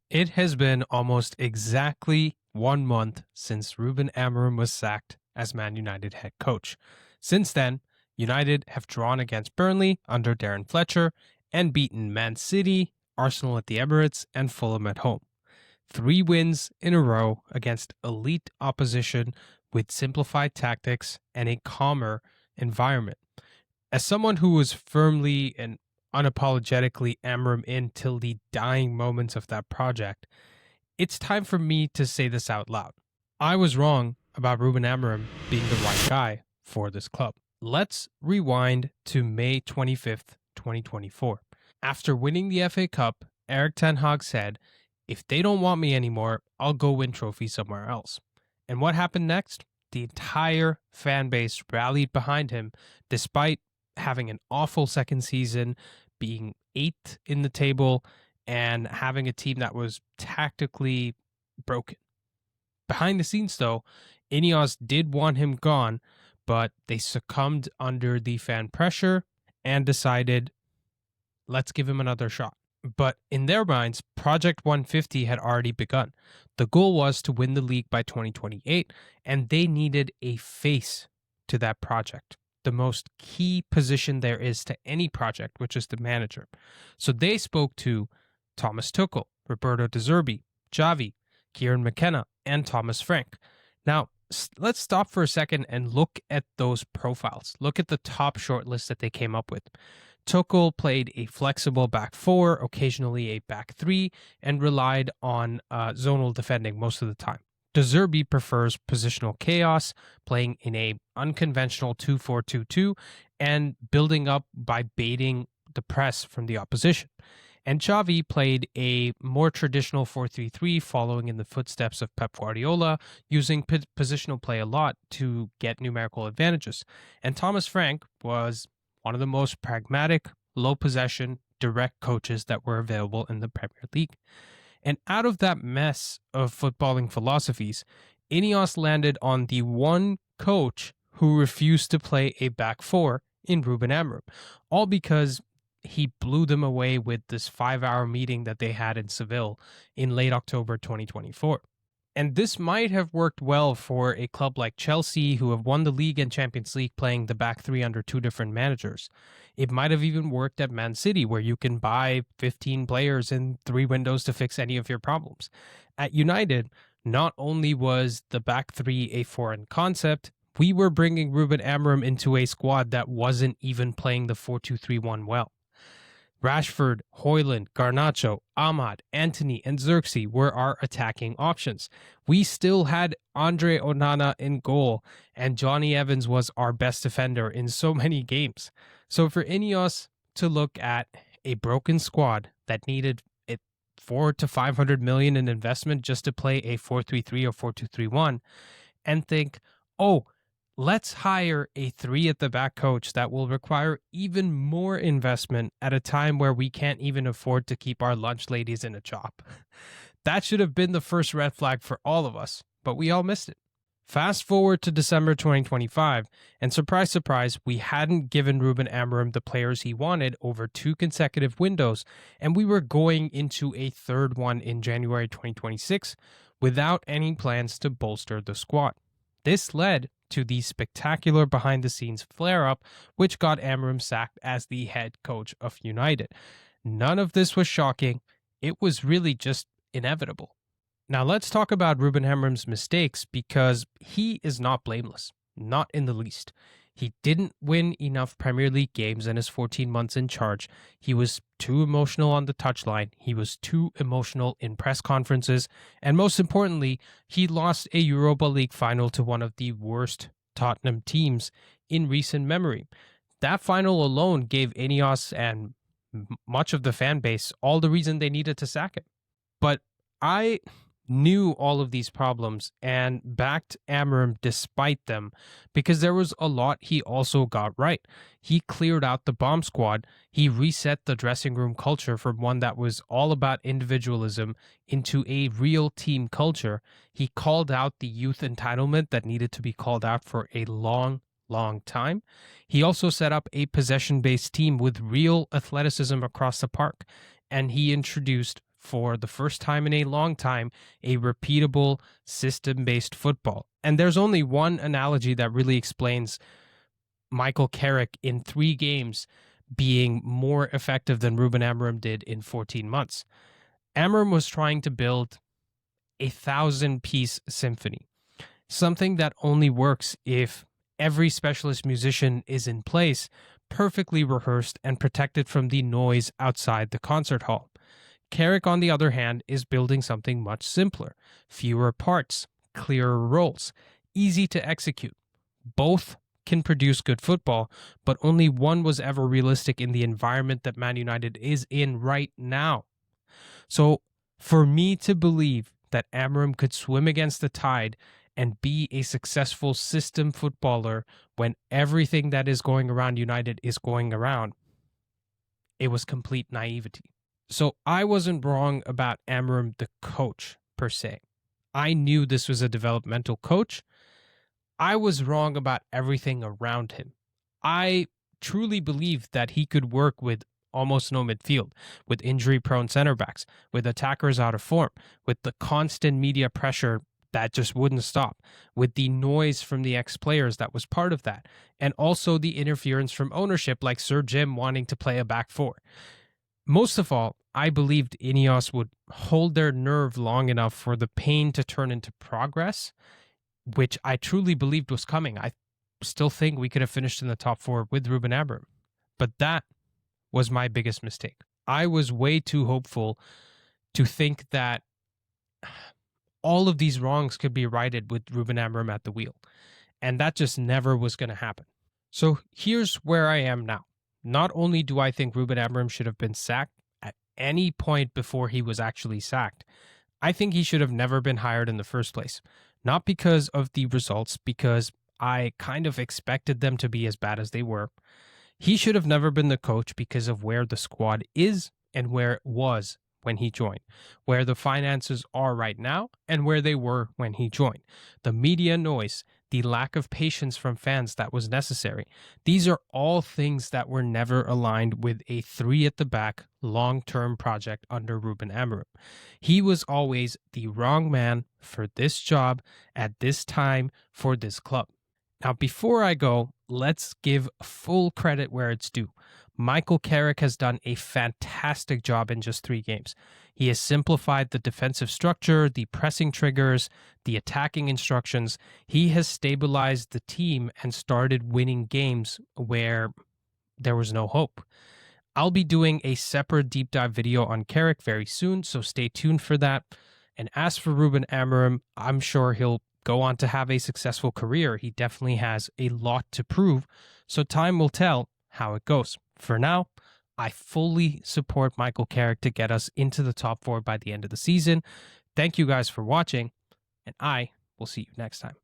It has been almost exactly 1 month since Ruben Amorim was sacked as Man United head coach. Since then, United have drawn against Burnley under Darren Fletcher and beaten Man City, Arsenal at the Emirates, and Fulham at home. 3 wins in a row against elite opposition with simplified tactics and a calmer environment. As someone who was firmly and unapologetically Amorim in till the dying moments of that project, it's time for me to say this out loud. I was wrong about Ruben Amorim being the right guy for this club. Let's rewind to May 25th, 2024. After winning the FA Cup, Erik ten Hag said, "If they don't want me anymore, I'll go win trophies somewhere else." And what happened next? The entire fan base rallied behind him despite having an awful second season, being 8th in the table, and having a team that was tactically broken. Behind the scenes, though, Ineos did want him gone, but they succumbed under the fan pressure and decided, let's give him another shot. But in their minds, Project 150 had already begun. The goal was to win the league by 2028, and they needed a face to that project, the most key position there is to any project, which is the manager. So they spoke to Thomas Tuchel, Roberto De Zerbi, Xavi, Kieran McKenna, and Thomas Frank. Now, let's stop for a second and look at those profiles. Look at the top shortlist that they came up with. Tuchel played a flexible back four, occasionally a back three, and relied on zonal defending most of the time. De Zerbi prefers positional chaos, playing in a unconventional 2-4-2-2 and building up by baiting the press from the opposition. And Xavi played a more traditional 4-3-3, following in the footsteps of Pep Guardiola, using positional play a lot to get numerical advantages. And Thomas Frank was one of the most pragmatic, low possession, direct coaches that were available in the Premier League. And out of that mess of footballing philosophies, Ineos landed on the one coach who refused to play a back four in Ruben Amorim, all because he blew them away with this 5-hour meeting that they had in Seville in late October 2024. And this might have worked well for a club like Chelsea, who have won the league and Champions League playing the back three under 2 different managers. It might have even worked at Man City, where you can buy 15 players in 3 windows to fix any of your problems. At United, not only was the back three a foreign concept, we were bringing Ruben Amorim into a squad that wasn't even playing the 4-2-3-1 well. Rashford, Højlund, Garnacho, Ahmad, Antony, and Xerxes were our attacking options. We still had Andre Onana in goal, and Johnny Evans was our best defender in so many games. So for Ineos to look at a broken squad that needed $400 to $500 million in investment just to play a 4-3-3 or 4-2-3-1 and think, oh, let's hire a 3 at the back coach that will require even more investment at a time where we can't even afford to keep our lunch ladies in a job. That should have been the first red flag for all of us, but we all missed it. Fast forward to December 2025, and surprise, surprise, we hadn't given Ruben Amorim the players he wanted over 2 consecutive windows, and we were going into a third one in January 2026 without any plans to bolster the squad. This led to the spectacular behind-the-scenes flare-up, which got Amorim sacked as the head coach of United. None of this was shocking. It was really just inevitable. Now let's talk about Ruben Amorim's mistakes, because he is not blameless, not in the least. He didn't win enough Premier League games in his 14 months in charge. He was too emotional on the touchline. He was too emotional in press conferences. And most importantly, he lost a Europa League final to one of the worst Tottenham teams in recent memory. That final alone gave Ineos and much of the fan base all the reason they needed to sack him. But I knew all of these problems and backed Amorim despite them, because there was a lot he also got right. He cleared out the bomb squad. He reset the dressing room culture from one that was all about individualism into a real team culture. He called out the youth entitlement that needed to be called out for a long time. He also set up a possession-based team with real athleticism across the park, and he introduced for the first time in a long time, a repeatable system-based football. And there's only one analogy that really explains Michael Carrick in 3 games being more effective than Ruben Amorim did in 14 months. Amorim was trying to build a 1,000-piece symphony, something that only works if every specialist musician is in place, perfectly rehearsed and protected from the noise outside the concert hall. Carrick, on the other hand, is building something much simpler, fewer parts, clearer roles, easy to execute. Both can produce good football, but only one was ever realistic in the environment that Man United is in right now. So for me to believe that Amorim could swim against the tide and be a successful system footballer when everything that is going around United is going around, it was complete naivety. So I wasn't wrong about Amorim, the coach, per se. I knew this was a developmental coach. I was wrong about everything around him. I truly believed that he could work with almost no midfield, with injury-prone center backs, with attackers out of form, with the constant media pressure that just wouldn't stop, with the noise from the ex-players that was part of that, and also the interference from ownership like Sir Jim wanting to play a back four. Most of all, I believed Ineos would hold their nerve long enough for the pain to turn into progress, which I truly believed was coming. I still think we could have finished in the top 4 with Ruben Amorim, but that was my biggest mistake. I was way too hopeful to think that all of these wrongs could be righted with Ruben Amorim at the wheel, and that just never was going to happen. So here's where I am now. Not only do I think Ruben Amorim should have been sacked at any point before he was actually sacked, I think he should have never been hired in the first place. Not because of the results, because I kind of expected them to be as bad as they were. He should have never been the coach because of where the squad is and where it was when he joined, where the finances are right now and where they were when he joined. The media noise, the lack of patience from fans that was necessary. These are all things that were never aligned with a 3 at the back long-term project under Ruben Amorim. He was always the wrong man for this job at this time for this club. Now, before I go, let's give full credit where it's due. Michael Carrick has done a fantastic job in just 3 games. He has simplified the defensive structure, the pressing triggers, the attacking instructions. He has stabilized the team and started winning games where there was no hope. I'll be doing a separate deep dive video on Carrick very soon, so stay tuned for that. And as for Ruben Amorim, I'm sure he'll go on to have a successful career. He definitely has a lot to prove, so time will tell how it goes. For now, I fully support Michael Carrick to get us into the top 4 by the end of the season. Thank you guys for watching, and I will see you next time.